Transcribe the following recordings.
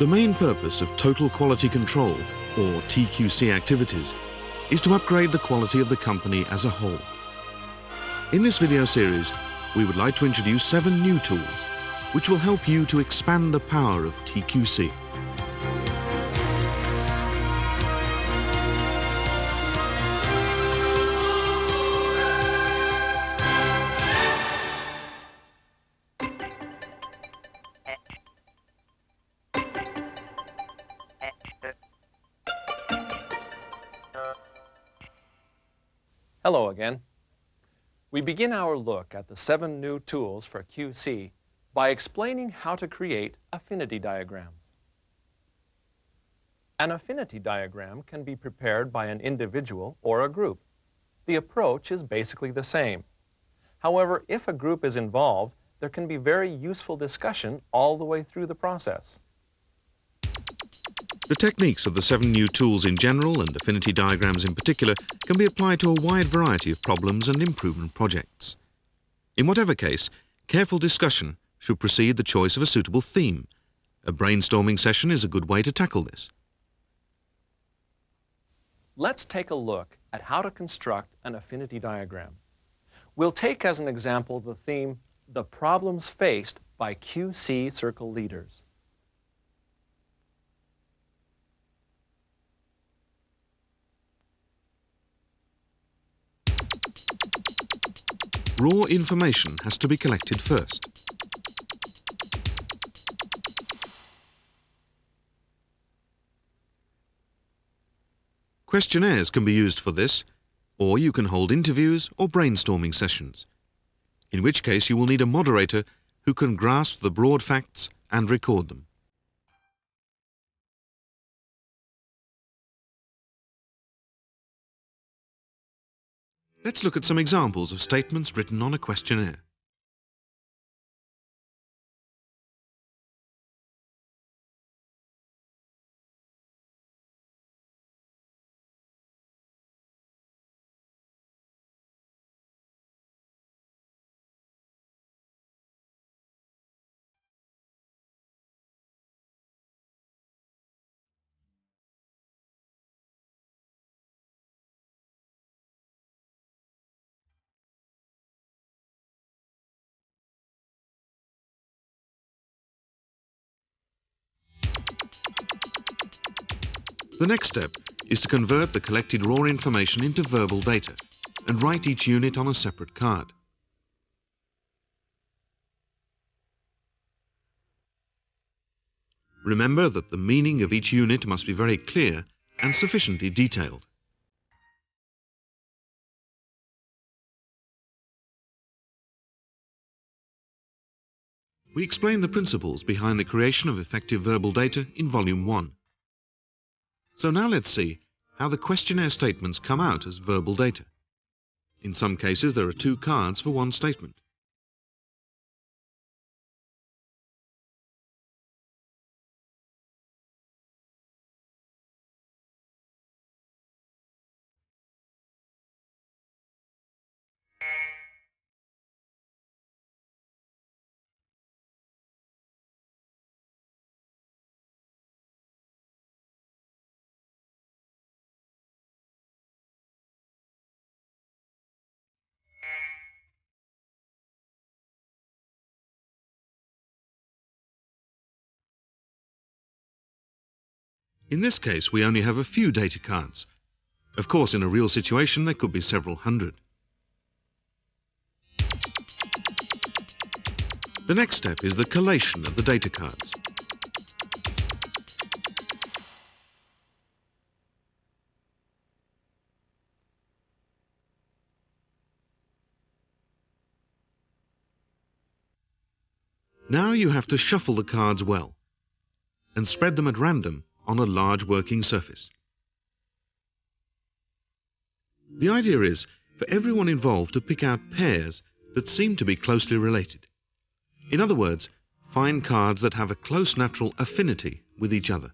The main purpose of total quality control, or TQC activities, is to upgrade the quality of the company as a whole. In this video series, we would like to introduce 7 new tools which will help you to expand the power of TQC. Hello again. We begin our look at the 7 new tools for QC by explaining how to create affinity diagrams. An affinity diagram can be prepared by an individual or a group. The approach is basically the same. However, if a group is involved, there can be very useful discussion all the way through the process. The techniques of the 7 new tools in general and affinity diagrams in particular can be applied to a wide variety of problems and improvement projects. In whatever case, careful discussion should precede the choice of a suitable theme. A brainstorming session is a good way to tackle this. Let's take a look at how to construct an affinity diagram. We'll take as an example the theme, The Problems Faced by QC Circle Leaders. Raw information has to be collected first. Questionnaires can be used for this, or you can hold interviews or brainstorming sessions, in which case you will need a moderator who can grasp the broad facts and record them. Let's look at some examples of statements written on a questionnaire. The next step is to convert the collected raw information into verbal data and write each unit on a separate card. Remember that the meaning of each unit must be very clear and sufficiently detailed. We explain the principles behind the creation of effective verbal data in Volume 1. So now let's see how the questionnaire statements come out as verbal data. In some cases, there are 2 cards for one statement. In this case, we only have a few data cards. Of course, in a real situation, there could be several hundred. The next step is the collation of the data cards. Now you have to shuffle the cards well and spread them at random on a large working surface. The idea is for everyone involved to pick out pairs that seem to be closely related. In other words, find cards that have a close natural affinity with each other.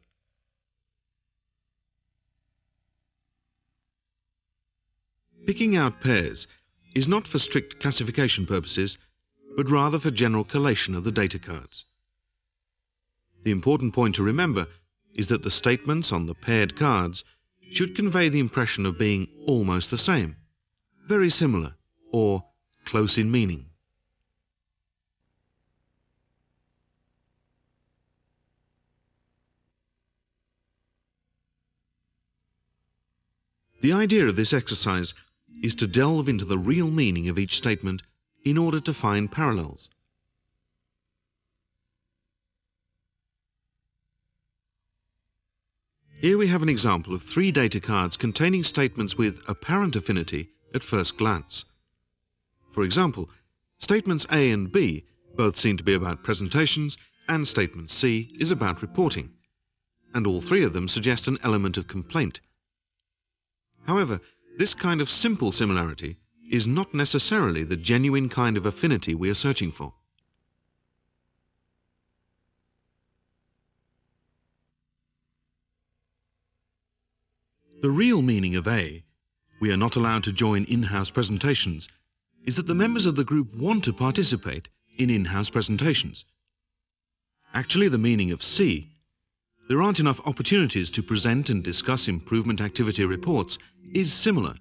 Picking out pairs is not for strict classification purposes, but rather for general collation of the data cards. The important point to remember is that the statements on the paired cards should convey the impression of being almost the same, very similar, or close in meaning. The idea of this exercise is to delve into the real meaning of each statement in order to find parallels. Here we have an example of 3 data cards containing statements with apparent affinity at first glance. For example, statements A and B both seem to be about presentations, and statement C is about reporting, and all 3 of them suggest an element of complaint. However, this kind of simple similarity is not necessarily the genuine kind of affinity we are searching for. The real meaning of A, we are not allowed to join in-house presentations, is that the members of the group want to participate in in-house presentations. Actually, the meaning of C, there aren't enough opportunities to present and discuss improvement activity reports, is similar.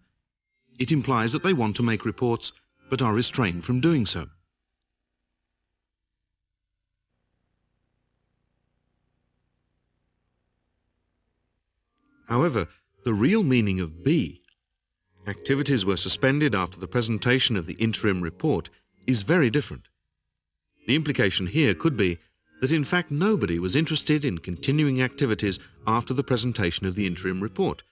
It implies that they want to make reports but are restrained from doing so. However, the real meaning of B, activities were suspended after the presentation of the interim report, is very different. The implication here could be that in fact nobody was interested in continuing activities after the presentation of the interim report.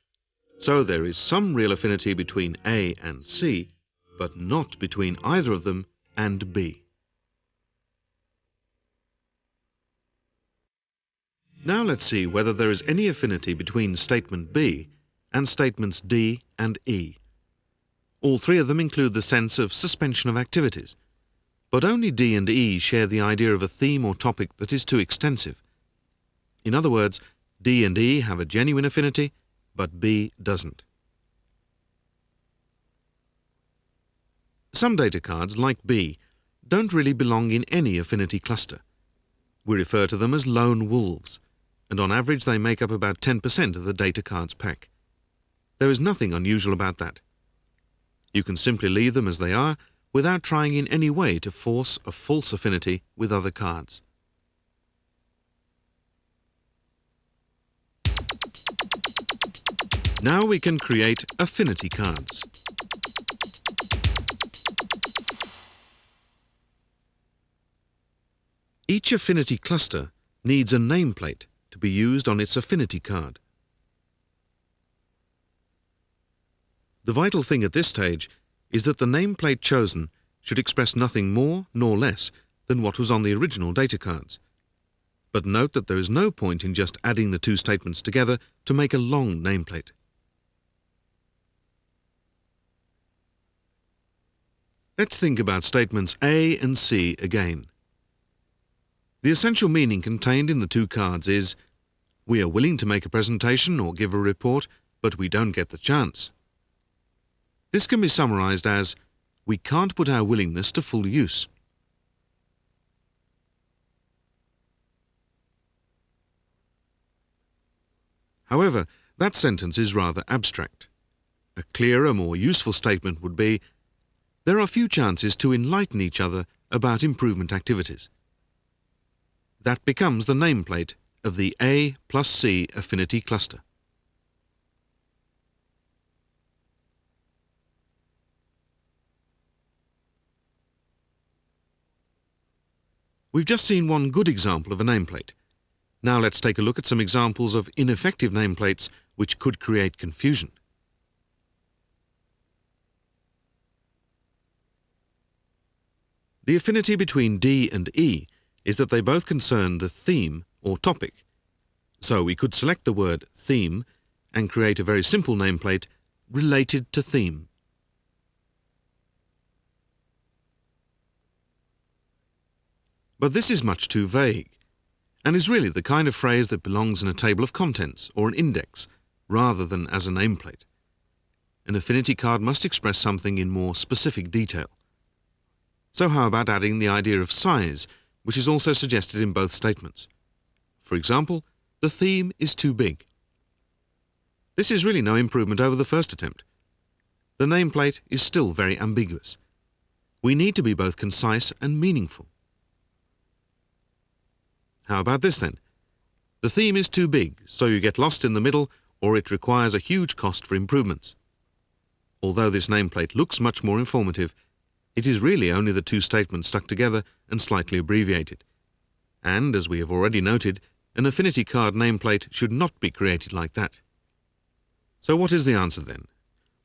So there is some real affinity between A and C, but not between either of them and B. Now let's see whether there is any affinity between statement B and statements D and E. All 3 of them include the sense of suspension of activities, but only D and E share the idea of a theme or topic that is too extensive. In other words, D and E have a genuine affinity, but B doesn't. Some data cards, like B, don't really belong in any affinity cluster. We refer to them as lone wolves, and on average they make up about 10% of the data cards pack. There is nothing unusual about that. You can simply leave them as they are without trying in any way to force a false affinity with other cards. Now we can create affinity cards. Each affinity cluster needs a nameplate to be used on its affinity card. The vital thing at this stage is that the nameplate chosen should express nothing more nor less than what was on the original data cards. But note that there is no point in just adding the 2 statements together to make a long nameplate. Let's think about statements A and C again. The essential meaning contained in the 2 cards is, we are willing to make a presentation or give a report, but we don't get the chance. This can be summarized as, we can't put our willingness to full use. However, that sentence is rather abstract. A clearer, more useful statement would be, there are few chances to enlighten each other about improvement activities. That becomes the nameplate of the A plus C affinity cluster. We've just seen one good example of a nameplate. Now let's take a look at some examples of ineffective nameplates which could create confusion. The affinity between D and E is that they both concern the theme or topic. So we could select the word theme and create a very simple nameplate related to theme. But this is much too vague, and is really the kind of phrase that belongs in a table of contents or an index, rather than as a nameplate. An affinity card must express something in more specific detail. So how about adding the idea of size, which is also suggested in both statements? For example, the theme is too big. This is really no improvement over the first attempt. The nameplate is still very ambiguous. We need to be both concise and meaningful. How about this then? The theme is too big, so you get lost in the middle, or it requires a huge cost for improvements. Although this nameplate looks much more informative, it is really only the two statements stuck together and slightly abbreviated. And, as we have already noted, an Affinity card nameplate should not be created like that. So what is the answer then?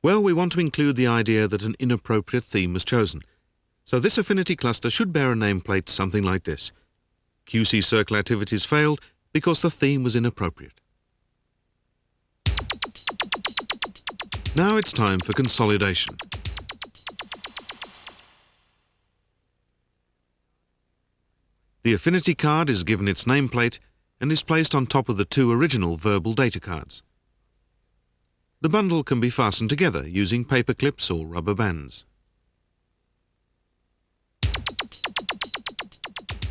Well, we want to include the idea that an inappropriate theme was chosen. So this Affinity cluster should bear a nameplate something like this: QC Circle activities failed because the theme was inappropriate. Now it's time for consolidation. The Affinity card is given its nameplate and is placed on top of the two original verbal data cards. The bundle can be fastened together using paper clips or rubber bands.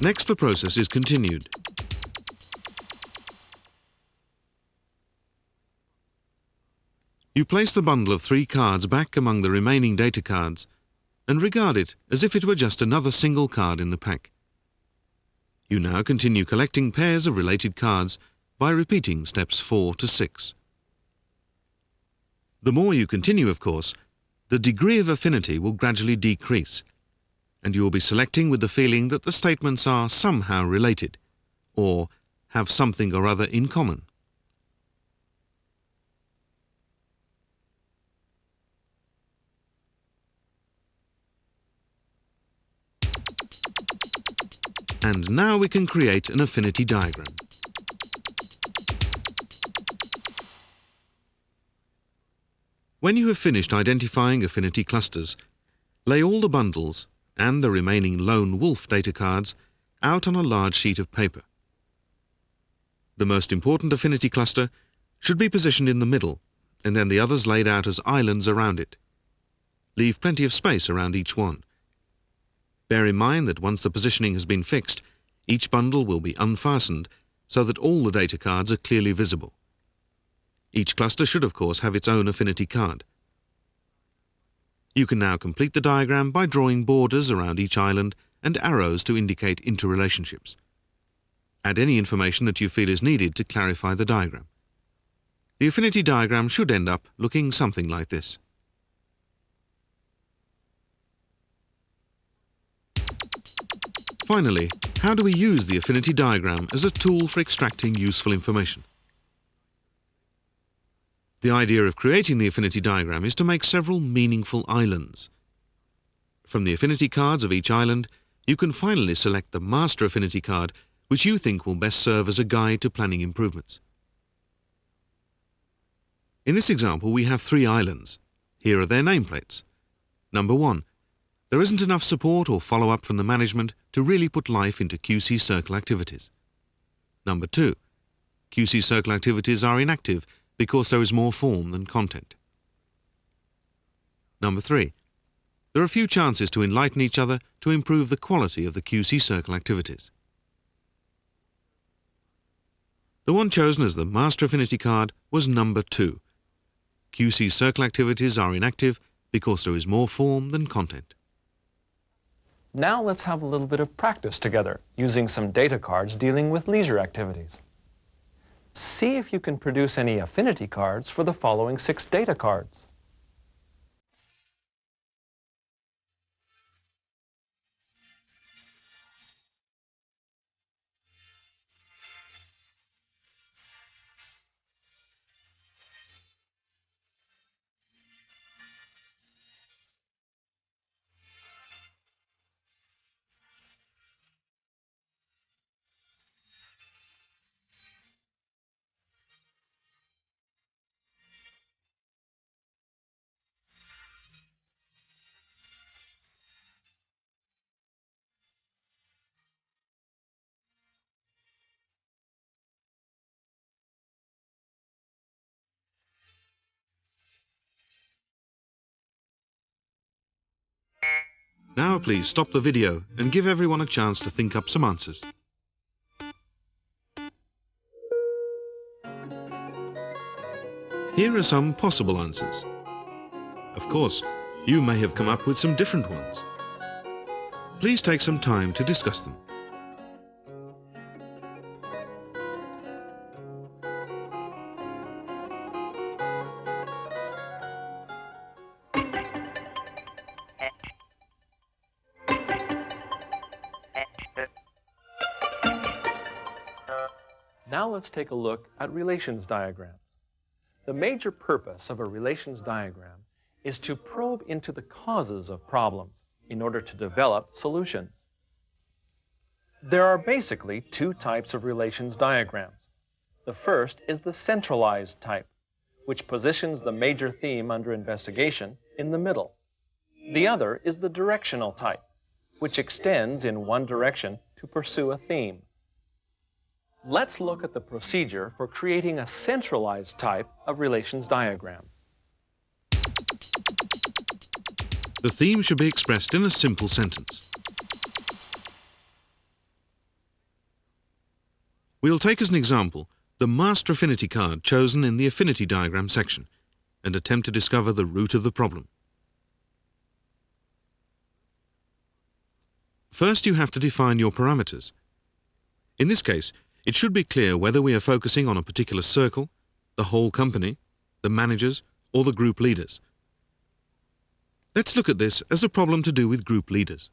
Next, the process is continued. You place the bundle of 3 cards back among the remaining data cards and regard it as if it were just another single card in the pack. You now continue collecting pairs of related cards by repeating steps 4 to 6. The more you continue, of course, the degree of affinity will gradually decrease, and you will be selecting with the feeling that the statements are somehow related, or have something or other in common. And now we can create an affinity diagram. When you have finished identifying affinity clusters, lay all the bundles and the remaining lone wolf data cards out on a large sheet of paper. The most important affinity cluster should be positioned in the middle, and then the others laid out as islands around it. Leave plenty of space around each one. Bear in mind that once the positioning has been fixed, each bundle will be unfastened so that all the data cards are clearly visible. Each cluster should, of course, have its own affinity card. You can now complete the diagram by drawing borders around each island and arrows to indicate interrelationships. Add any information that you feel is needed to clarify the diagram. The affinity diagram should end up looking something like this. Finally, how do we use the affinity diagram as a tool for extracting useful information? The idea of creating the affinity diagram is to make several meaningful islands. From the affinity cards of each island, you can finally select the master affinity card which you think will best serve as a guide to planning improvements. In this example, we have 3 islands. Here are their nameplates. Number 1. There isn't enough support or follow-up from the management to really put life into QC Circle activities. Number 2. QC Circle activities are inactive because there is more form than content. Number 3. There are few chances to enlighten each other to improve the quality of the QC Circle activities. The one chosen as the Master Affinity card was number 2. QC Circle activities are inactive because there is more form than content. Now let's have a little bit of practice together using some data cards dealing with leisure activities. See if you can produce any affinity cards for the following 6 data cards. Now please stop the video and give everyone a chance to think up some answers. Here are some possible answers. Of course, you may have come up with some different ones. Please take some time to discuss them. Now let's take a look at relations diagrams. The major purpose of a relations diagram is to probe into the causes of problems in order to develop solutions. There are basically two types of relations diagrams. The first is the centralized type, which positions the major theme under investigation in the middle. The other is the directional type, which extends in one direction to pursue a theme. Let's look at the procedure for creating a centralized type of relations diagram. The theme should be expressed in a simple sentence. We'll take as an example the master affinity card chosen in the Affinity Diagram section and attempt to discover the root of the problem. First, you have to define your parameters. In this case, it should be clear whether we are focusing on a particular circle, the whole company, the managers, or the group leaders. Let's look at this as a problem to do with group leaders.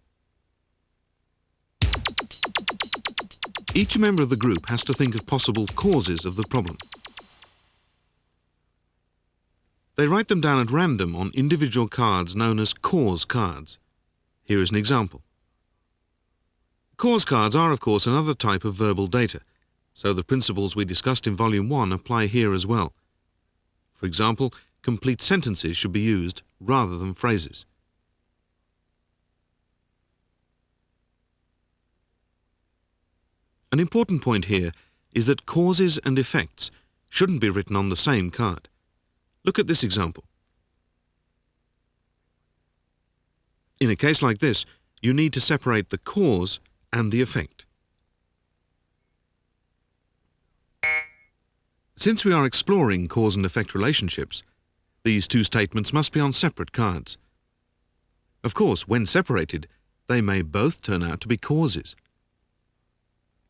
Each member of the group has to think of possible causes of the problem. They write them down at random on individual cards known as cause cards. Here is an example. Cause cards are, of course, another type of verbal data, so the principles we discussed in Volume 1 apply here as well. For example, complete sentences should be used rather than phrases. An important point here is that causes and effects shouldn't be written on the same card. Look at this example. In a case like this, you need to separate the cause and the effect. Since we are exploring cause and effect relationships, these two statements must be on separate cards. Of course, when separated, they may both turn out to be causes.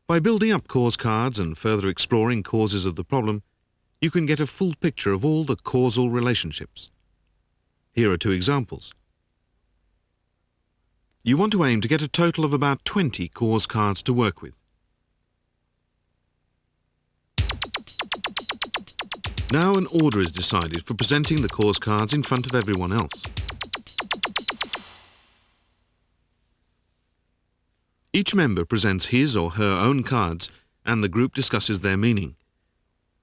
By building up cause cards and further exploring causes of the problem, you can get a full picture of all the causal relationships. Here are two examples. You want to aim to get a total of about 20 cause cards to work with. Now an order is decided for presenting the cause cards in front of everyone else. Each member presents his or her own cards and the group discusses their meaning.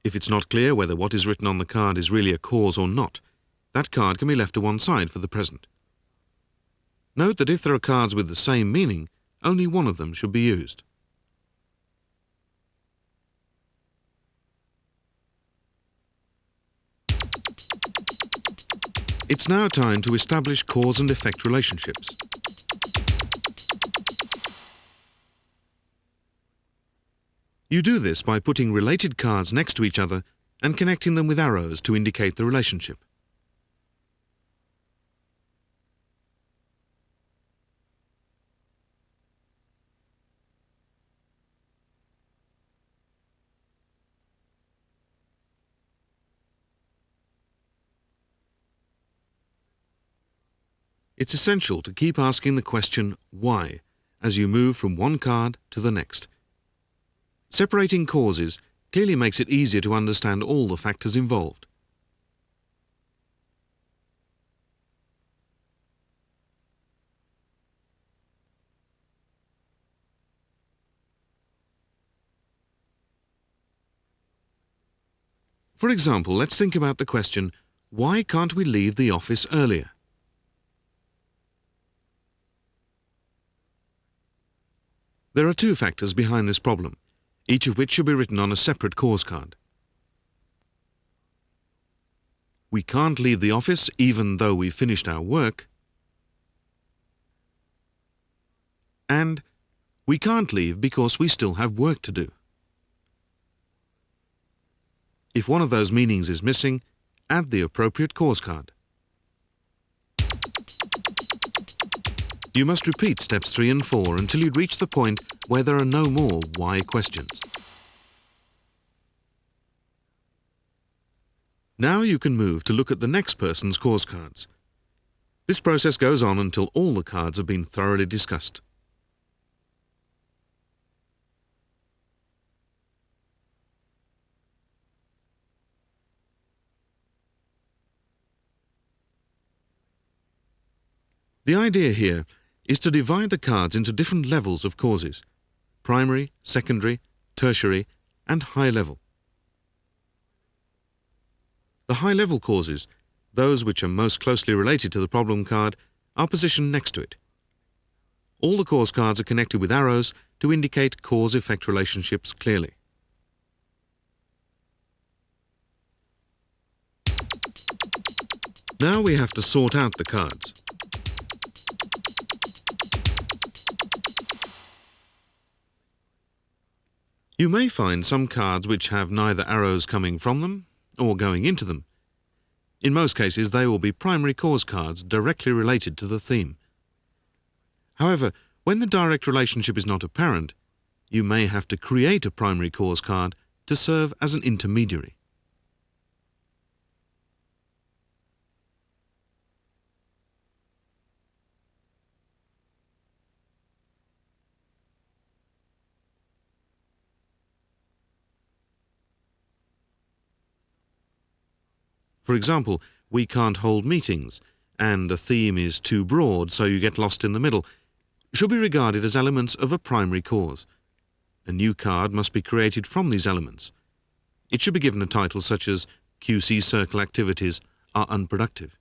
If it's not clear whether what is written on the card is really a cause or not, that card can be left to one side for the present. Note that if there are cards with the same meaning, only one of them should be used. It's now time to establish cause and effect relationships. You do this by putting related cards next to each other and connecting them with arrows to indicate the relationship. It's essential to keep asking the question why as you move from one card to the next. Separating causes clearly makes it easier to understand all the factors involved. For example, let's think about the question, why can't we leave the office earlier? There are two factors behind this problem, each of which should be written on a separate cause card. We can't leave the office even though we've finished our work, and we can't leave because we still have work to do. If one of those meanings is missing, add the appropriate cause card. You must repeat steps 3 and 4 until you reach the point where there are no more why questions. Now you can move to look at the next person's cause cards. This process goes on until all the cards have been thoroughly discussed. The idea here is to divide the cards into different levels of causes: primary, secondary, tertiary, and high level. The high-level causes, those which are most closely related to the problem card, are positioned next to it. All the cause cards are connected with arrows to indicate cause-effect relationships clearly. Now we have to sort out the cards. You may find some cards which have neither arrows coming from them or going into them. In most cases, they will be primary cause cards directly related to the theme. However, when the direct relationship is not apparent, you may have to create a primary cause card to serve as an intermediary. For example, we can't hold meetings, and a theme is too broad so you get lost in the middle, should be regarded as elements of a primary cause. A new card must be created from these elements. It should be given a title such as QC Circle activities are unproductive.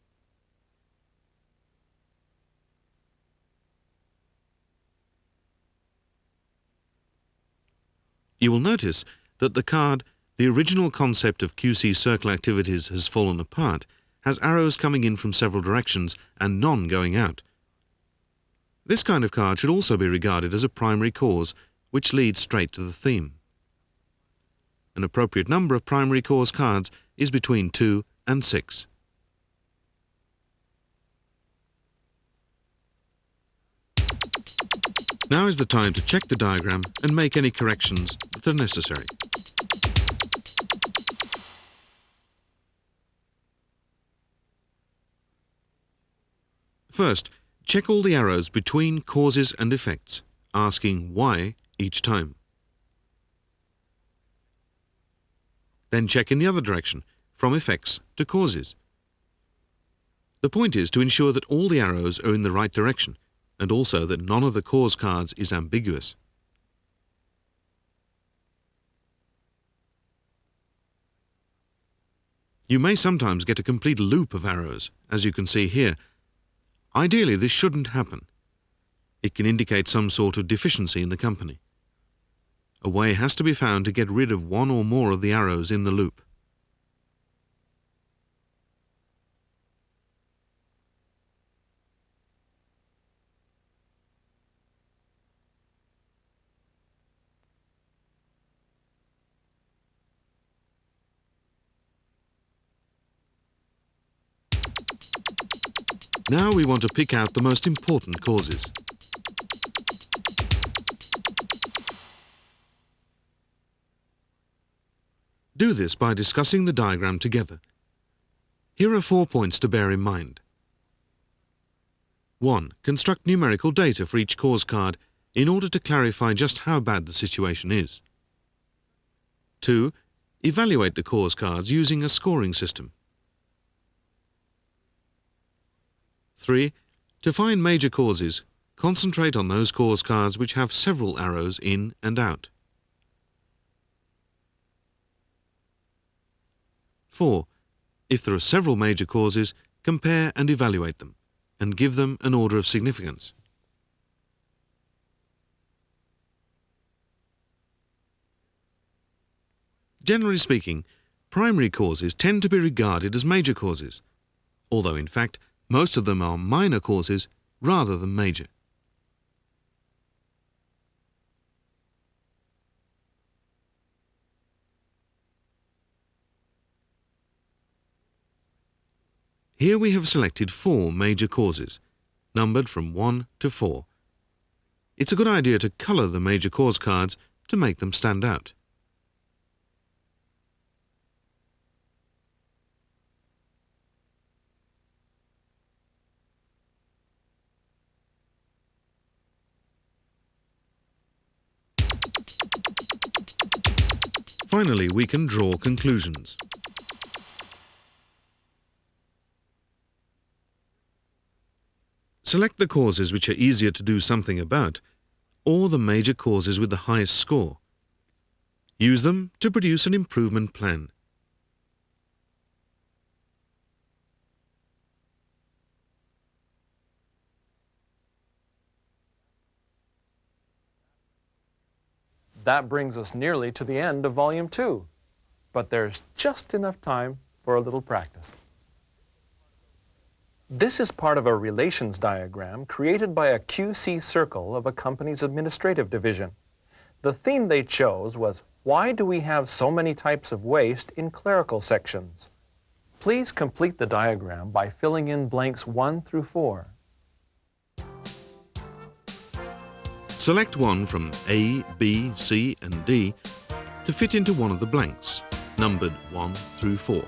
You will notice that the card "The original concept of QC Circle activities has fallen apart" has arrows coming in from several directions and none going out. This kind of card should also be regarded as a primary cause which leads straight to the theme. An appropriate number of primary cause cards is between 2 and 6. Now is the time to check the diagram and make any corrections that are necessary. First, check all the arrows between causes and effects, asking why each time. Then check in the other direction, from effects to causes. The point is to ensure that all the arrows are in the right direction, and also that none of the cause cards is ambiguous. You may sometimes get a complete loop of arrows, as you can see here. Ideally, this shouldn't happen. It can indicate some sort of deficiency in the company. A way has to be found to get rid of one or more of the arrows in the loop. Now we want to pick out the most important causes. Do this by discussing the diagram together. Here are 4 points to bear in mind. 1. Construct numerical data for each cause card in order to clarify just how bad the situation is. 2. Evaluate the cause cards using a scoring system. 3. To find major causes, concentrate on those cause cards which have several arrows in and out. 4. If there are several major causes, compare and evaluate them, and give them an order of significance. Generally speaking, primary causes tend to be regarded as major causes, although in fact most of them are minor causes rather than major. Here we have selected 4 major causes, numbered from 1 to 4. It's a good idea to colour the major cause cards to make them stand out. Finally, we can draw conclusions. Select the causes which are easier to do something about, or the major causes with the highest score. Use them to produce an improvement plan. That brings us nearly to the end of Volume 2, but there's just enough time for a little practice. This is part of a relations diagram created by a QC circle of a company's administrative division. The theme they chose was, why do we have so many types of waste in clerical sections? Please complete the diagram by filling in blanks 1 through 4. Select one from A, B, C and D to fit into one of the blanks, numbered 1 through 4.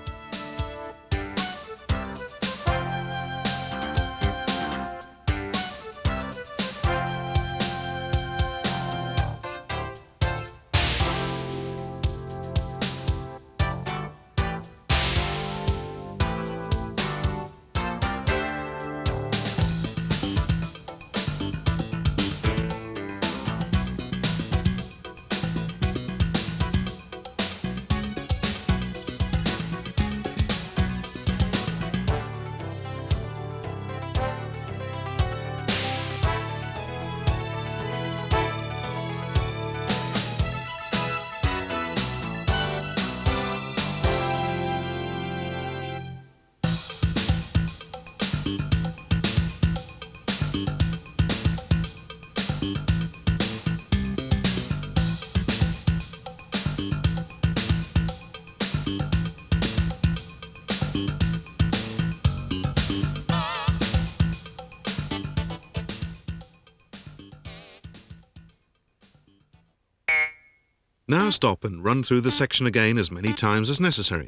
Now stop and run through the section again as many times as necessary.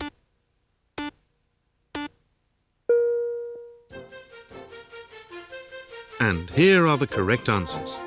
And here are the correct answers.